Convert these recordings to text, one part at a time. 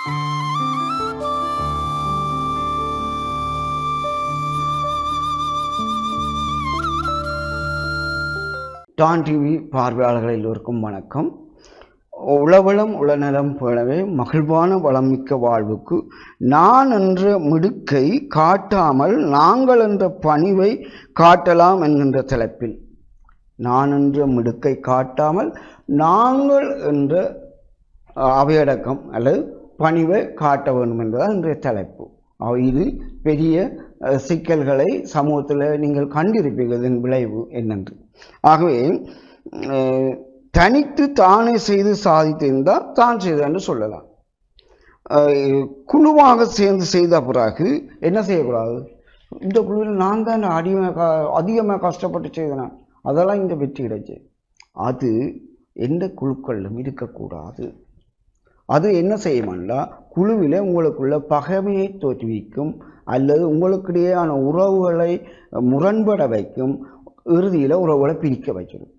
Don TV பார்வையாளர்கள் எல்லோருக்கும் வணக்கம். உளவளம் உளநலம் போலவே மகிழ்வான வளமிக்க வாழ்வுக்கு நான் என்ற மிடுக்கை காட்டாமல் நாங்கள் என்ற பணிவை காட்டலாம் என்கின்ற தலைப்பில், நான் என்ற மிடுக்கை காட்டாமல் நாங்கள் என்ற அவையடக்கம் அல்லது பணிவை காட்ட வேண்டும் என்பதுதான் இன்றைய தலைப்பு. இது பெரிய சிக்கல்களை சமூகத்தில் நீங்கள் கண்டிருப்பீர்கள். இதன் விளைவு என்னென்று. ஆகவே தனித்து தானே செய்து சாதித்திருந்தால் தான் செய்தார் என்று சொல்லலாம். குழுவாக சேர்ந்து செய்த பிறகு என்ன செய்யக்கூடாது? இந்த குழுவில் நான் தான் அதிகமாக கஷ்டப்பட்டு செய்தேன், அதெல்லாம் இந்த வெற்றி கிடைச்சு, அது எந்த குழுக்களிலும் இருக்கக்கூடாது. அது என்ன செய்யும்னா, குழுவில் உங்களுக்குள்ள பகைமையை தோற்றுவிக்கும் அல்லது உங்களுக்கிடையேயான உறவுகளை முரண்பட வைக்கும், இறுதியில் உறவுகளை பிரிக்க வைக்கணும்.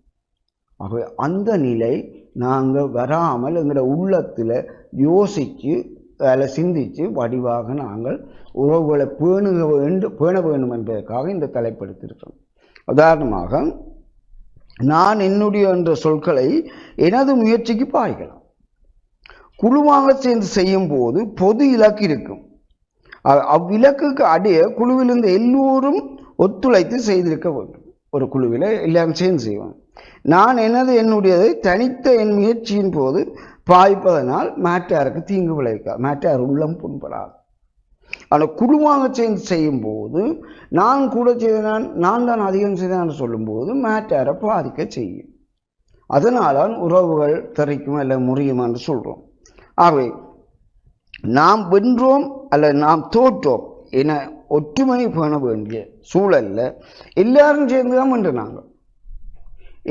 ஆகவே அந்த நிலை நாங்கள் வராமல் எங்களோட உள்ளத்தில் யோசித்து அதில் சிந்தித்து வடிவாக நாங்கள் உறவுகளை பேண வேண்டும் என்பதற்காக இந்த தலைப்படுத்தியிருக்கிறோம். உதாரணமாக, நான் என்னுடைய என்ற சொற்களை எனது முயற்சிக்கு பாய்க்கலாம். குழுவாக சேர்ந்து செய்யும் போது பொது இலக்கு இருக்கும். அவ்விலக்குக்கு அடைய குழுவிலிருந்து எல்லோரும் ஒத்துழைத்து செய்திருக்க வேண்டும். ஒரு குழுவில் எல்லாரும் சேர்ந்து செய்வோம். நான் என்னுடையதை தனித்த என் முயற்சியின் போது பாய்ப்பதனால் மேட்டாருக்கு தீங்கு விளைவிக்காது, மேட்டார் உள்ளம் புண்படாது. ஆனால் குழுவாக சேர்ந்து செய்யும் போது நான் கூட செய்தேன், நான் தான் அதிகம் செய்தேன் சொல்லும்போது மேட்டாரை பாதிக்க செய்யும். அதனால் உறவுகள் தெரிக்கும் அல்ல முறியும் என்று சொல்கிறோம். ஆகவே நாம் வென்றோம் அல்ல நாம் தோற்றோம் என ஒற்றுமை பேண வேண்டிய சூழல்ல எல்லாரும் சேர்ந்து தான் வென்று, நாங்கள்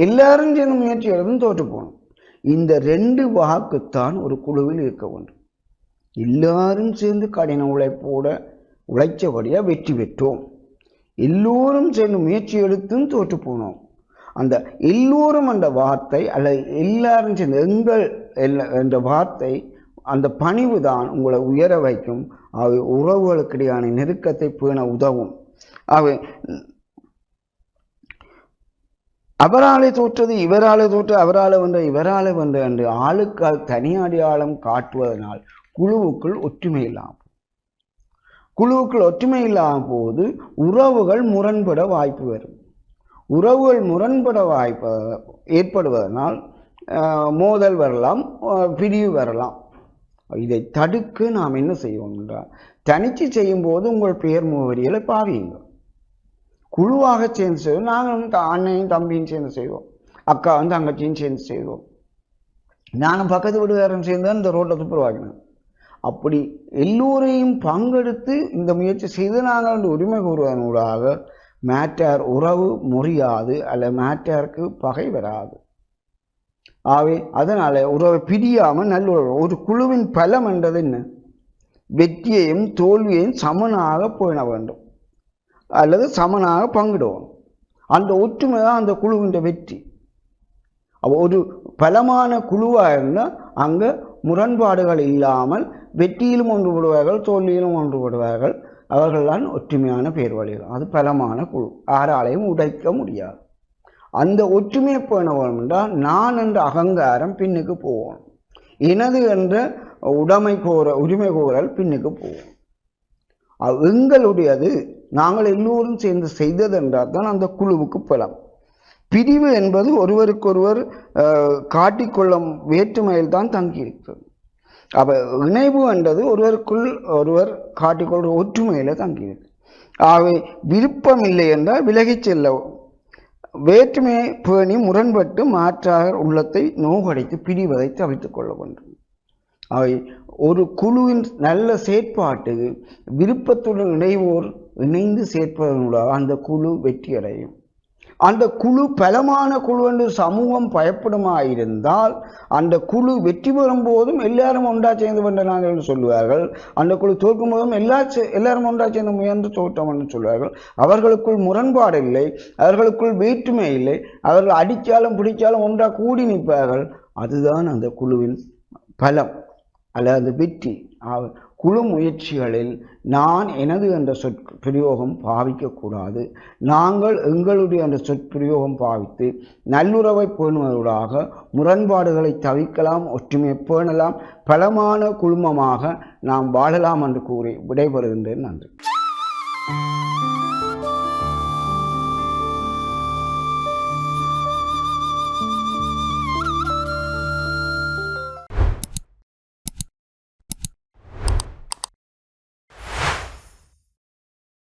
எல்லாரும் சேர்ந்து முயற்சி எடுத்து தோற்று போனோம். இந்த ரெண்டு வாக்குத்தான் ஒரு குழுவில் இருக்க வேண்டும். எல்லாரும் சேர்ந்து கடின உழைப்போட உழைச்சபடியா வெற்றி பெற்றோம், எல்லோரும் சேர்ந்து முயற்சி எடுத்தும் தோற்று போனோம். அந்த எல்லோரும் என்ற வார்த்தை அல்ல எல்லாரும் சேர்ந்து எங்கள் என்ற வார்த்தை, அந்த பணிவு தான் உங்களை உயர வைக்கும். அவை உறவுகளுக்கிடையான நெருக்கத்தை பேண உதவும். அவை அவராலே தோற்றது இவராலே தோற்று, அவரால் வென்ற இவராலே வென்ற என்று ஆளுக்கால் தனி அடையாளம் காட்டுவதனால் குழுவுக்குள் ஒற்றுமை இல்லாமல் குழுவுக்குள் ஒற்றுமை இல்லாமல் போது உறவுகள் முரண்பட வாய்ப்பு வரும். உறவுகள் முரண்பட வாய்ப்பு ஏற்படுவதனால் மோதல் வரலாம், பிரிவு வரலாம். இதை தடுக்க நாம் என்ன செய்வோம் என்றால், தனிச்சு செய்யும் போது உங்கள் பெயர் முகவரிகளை பாவியுங்கள். குழுவாக சேர்ந்து செய்வோம். நாங்கள் அண்ணையும் தம்பியும் சேர்ந்து செய்வோம், அக்காவும் தங்கச்சியும் சேர்ந்து செய்வோம். நானும் பக்கத்து வீட்டுக்காரன் சேர்ந்து இந்த ரோட்டை துப்புரவாக்கினேன். அப்படி எல்லோரையும் பங்கெடுத்து இந்த முயற்சி செய்து நாங்கள் உரிமை கூறுவதனூடாக மேட்டார் உறவு முறியாது அல்ல மேட்டாருக்கு பகை வராது. ஆகவே அதனால உறவை பிரியாமல் நல்ல ஒரு குழுவின் பலம் என்றது என்ன? வெற்றியையும் தோல்வியையும் சமனாக பேண வேண்டும் அல்லது சமனாக பங்கிடுவோம். அந்த ஒற்றுமை தான் அந்த குழுவின் வெற்றி. ஒரு பலமான குழுவாக இருந்தால் அங்கே முரண்பாடுகள் இல்லாமல் வெற்றியிலும் ஒன்றுபடுவார்கள், தோல்வியிலும் ஒன்றுபடுவார்கள். அவர்கள்தான் ஒற்றுமையான பேர்வழிகள். அது பலமான குழு, யாராலையும் உடைக்க முடியாது. அந்த ஒற்றுமையை பேண வேண்டும் என்றால் நான் என்ற அகங்காரம் பின்னுக்கு போவோம், எனது என்ற உரிமை கோரல் பின்னுக்கு போவோம். எங்களுடையது நாங்கள் எல்லோரும் சேர்ந்து செய்தது என்றால் தான் அந்த குழுவுக்கு பலம். பிரிவு என்பது ஒருவருக்கொருவர் காட்டிக்கொள்ளும் வேற்றுமையில் தான் தங்கியிருக்கிறது. அப்ப இணைவு என்றது ஒருவருக்குள் ஒருவர் காட்டிக்கொள்கிற ஒற்றுமையில தங்கியிருக்கு. ஆகவே விருப்பம் இல்லை என்றால் விலகி செல்ல, வேற்றுமையை பேணி முரண்பட்டு மாற்றாக உள்ளத்தை நோகடைத்து பிரிவதை தவிர்த்துக் கொள்ள வேண்டும். அவை ஒரு குழுவின் நல்ல செயற்பாட்டுக்கு விருப்பத்துடன் இணைவோர் இணைந்து சேர்ப்பதனூடாக அந்த குழு வெற்றி அடையும். அந்த குழு பலமான குழு என்று சமூகம் பயப்படுமாயிருந்தால் அந்த குழு வெற்றி பெறும் போதும் எல்லாரும் ஒன்றா சேர்ந்து வென்றார்கள் என்று சொல்லுவார்கள். அந்த குழு தோற்கும் போதும் எல்லாரும் ஒன்றா சேர்ந்து முயன்று தோற்றம் என்று சொல்வார்கள். அவர்களுக்குள் முரண்பாடு இல்லை, அவர்களுக்குள் வேற்றுமை இல்லை, அவர்கள் அடித்தாலும் பிடிச்சாலும் ஒன்றாக கூடி நிற்பார்கள். அதுதான் அந்த குழுவின் பலம் அல்ல அந்த வெற்றி. குழு முயற்சிகளில் நான் எனது என்ற சொற்பிரயோகம் பாவிக்கக்கூடாது. நாங்கள் எங்களுடைய என்ற சொற்பிரயோகம் பாவித்து நல்லுறவை பேணுவதூடாக முரண்பாடுகளை தவிர்க்கலாம், ஒற்றுமையை பேணலாம், பலமான குழுமமாக நாம் வாழலாம் என்று கூறி விடைபெறுகின்றேன். நன்றி.